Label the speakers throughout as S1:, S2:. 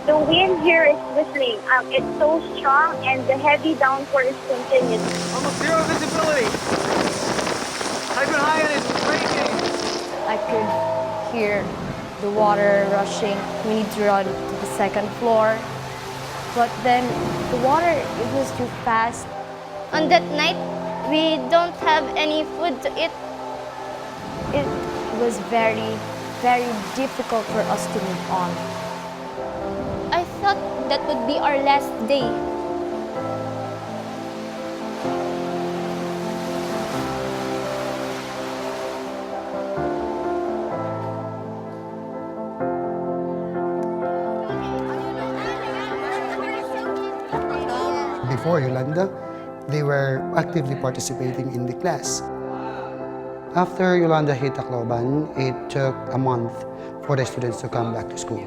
S1: The wind here is whistling. It's so strong and the heavy downpour is continuous.
S2: Almost zero visibility. Typhoon high and it's raining.
S3: I could hear the water rushing. We need to run to the second floor. But then the water, it was too fast.
S4: On that night, we don't have any food to eat.
S3: It was very, very difficult for us to move on.
S4: I thought that would be our last day.
S5: Before Yolanda, they were actively participating in the class. After Yolanda hit Tacloban, it took a month for the students to come back to school.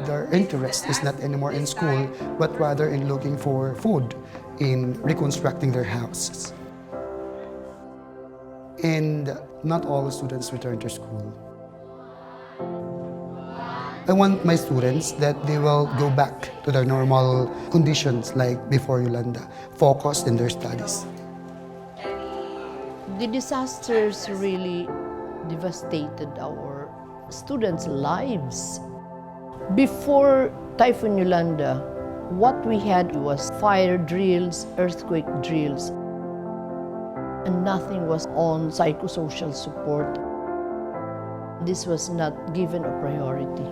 S5: Their interest is not anymore in school, but rather in looking for food, in reconstructing their houses. And not all the students return to school. I want my students that they will go back to their normal conditions like before Yolanda, focused in their studies.
S6: The disasters really devastated our students' lives. Before Typhoon Yolanda, what we had was fire drills, earthquake drills, and nothing was on psychosocial support. This was not given a priority.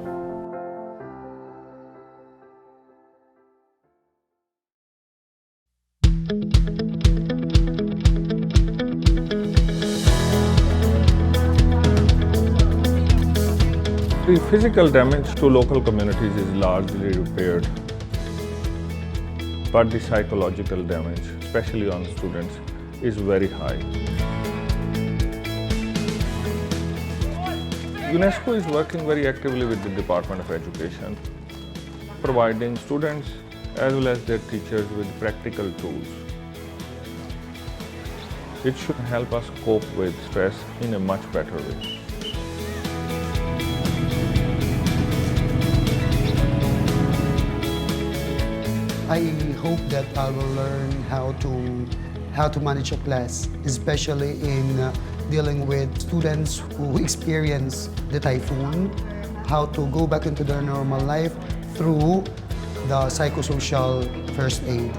S7: The physical damage to local communities is largely repaired, but the psychological damage, especially on students, is very high. UNESCO is working very actively with the Department of Education, providing students as well as their teachers with practical tools. It should help us cope with stress in a much better way.
S5: I hope that I will learn how to manage a class, especially in dealing with students who experience the typhoon, how to go back into their normal life through the psychosocial first aid.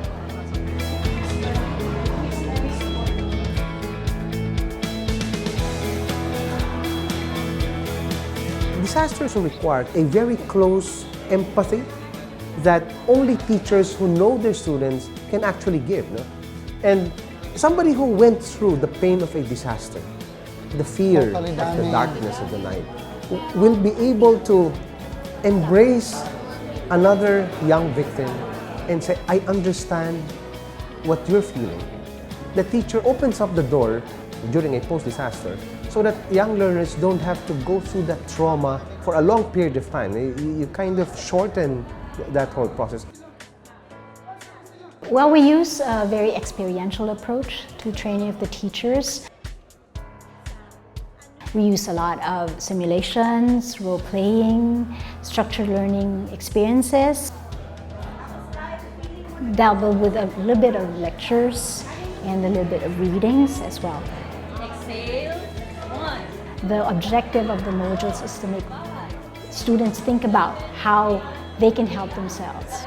S8: Disasters require a very close empathy that only teachers who know their students can actually give. No? And somebody who went through the pain of a disaster, the fear of the darkness of the night, will be able to embrace another young victim and say, I understand what you're feeling. The teacher opens up the door during a post-disaster so that young learners don't have to go through that trauma for a long period of time. You kind of shorten that whole process.
S9: Well, we use a very experiential approach to training of the teachers. We use a lot of simulations, role-playing, structured learning experiences, dabble with a little bit of lectures and a little bit of readings as well.
S10: Exhale, 1.
S9: The objective of the modules is to make students think about how they can help themselves.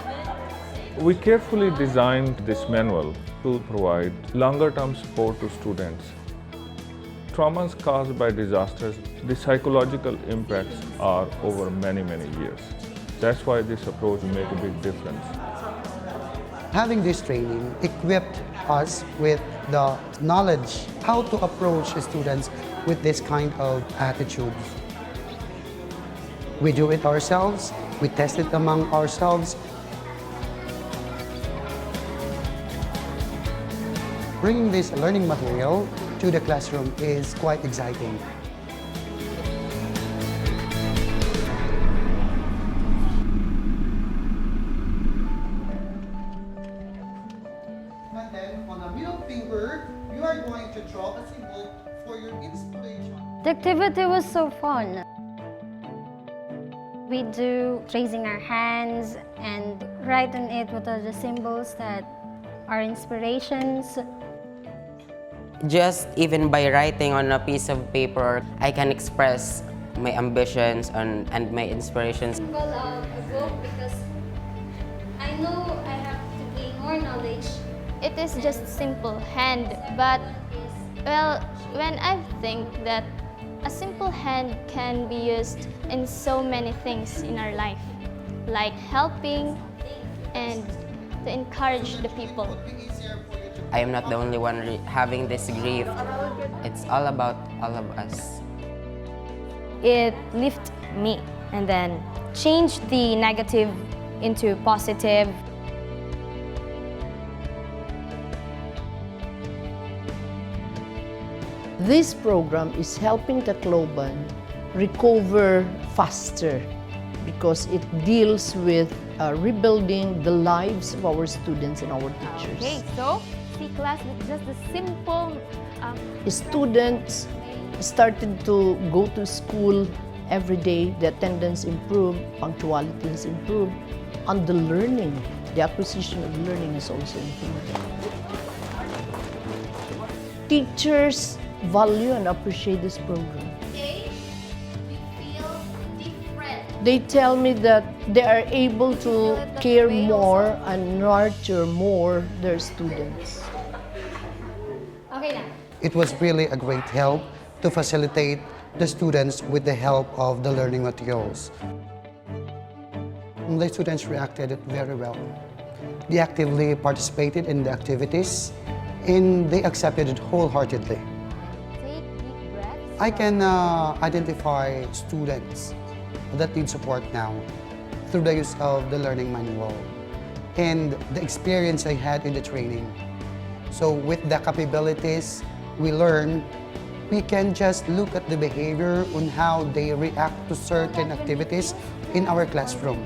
S7: We carefully designed this manual to provide longer-term support to students. Traumas caused by disasters, the psychological impacts are over many years. That's why this approach makes a big difference.
S5: Having this training equipped us with the knowledge how to approach students with this kind of attitudes. We do it ourselves, we test it among ourselves. Bringing this learning material to the classroom is quite exciting. And then on the middle finger, you are going to draw a symbol for your inspiration.
S4: The activity was so fun. We do raising our hands and write on it what are the symbols that are inspirations.
S11: Just even by writing on a piece of paper, I can express my ambitions and my inspirations.
S4: Symbol of a book because I know I have to gain more knowledge. It is just simple hand, but well, when I think that a simple hand can be used in so many things in our life, like helping and to encourage the people.
S11: I am not the only one having this grief. It's all about all of us.
S3: It lifted me and then changed the negative into positive.
S6: This program is helping Tacloban recover faster because it deals with rebuilding the lives of our students and our teachers.
S10: Okay, so see class with just the simple
S6: Students started to go to school every day. The attendance improved, punctuality has improved, and the learning, the acquisition of learning is also improved. Teachers value and appreciate this program.
S4: Today, we feel different.
S6: They tell me that they are able to care more and nurture more their students.
S4: Okay na.
S5: It was really a great help to facilitate the students with the help of the learning materials. The students reacted very well. They actively participated in the activities and they accepted it wholeheartedly.
S10: take deep breaths.
S5: I can identify students that need support now through the use of the learning manual and the experience I had in the training. So with the capabilities we learn, we can just look at the behavior on how they react to certain activities in our classroom.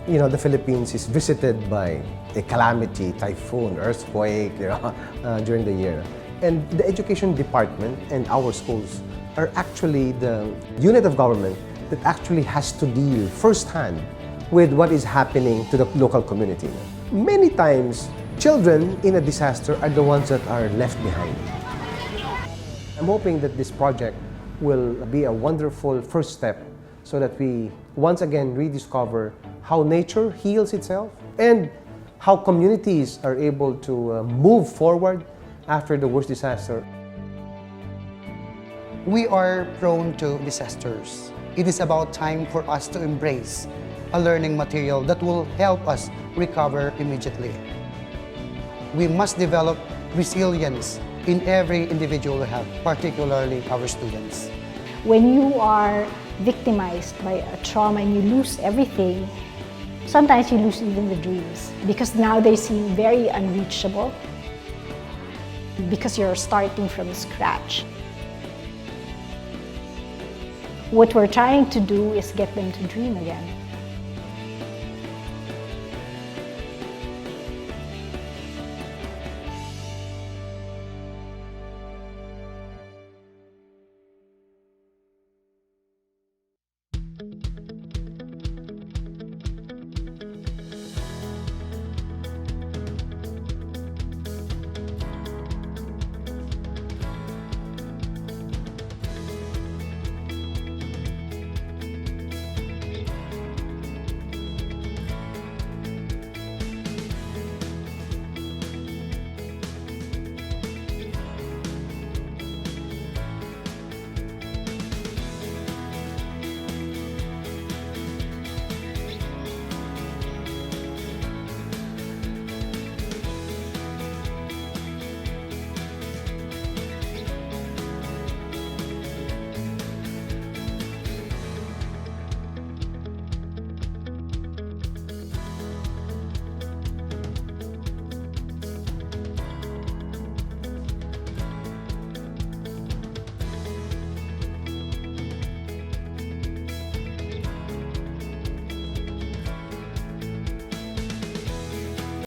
S8: You know, the Philippines is visited by a calamity, typhoon, earthquake, during the year. And the education department and our schools are actually the unit of government that actually has to deal firsthand with what is happening to the local community. Many times, children in a disaster are the ones that are left behind. I'm hoping that this project will be a wonderful first step so that we once again rediscover how nature heals itself and how communities are able to move forward after the worst disaster.
S5: We are prone to disasters. It is about time for us to embrace a learning material that will help us recover immediately. We must develop resilience in every individual we have, particularly our students.
S9: When you are victimized by a trauma and you lose everything, sometimes you lose even the dreams because now they seem very unreachable because you're starting from scratch. What we're trying to do is get them to dream again.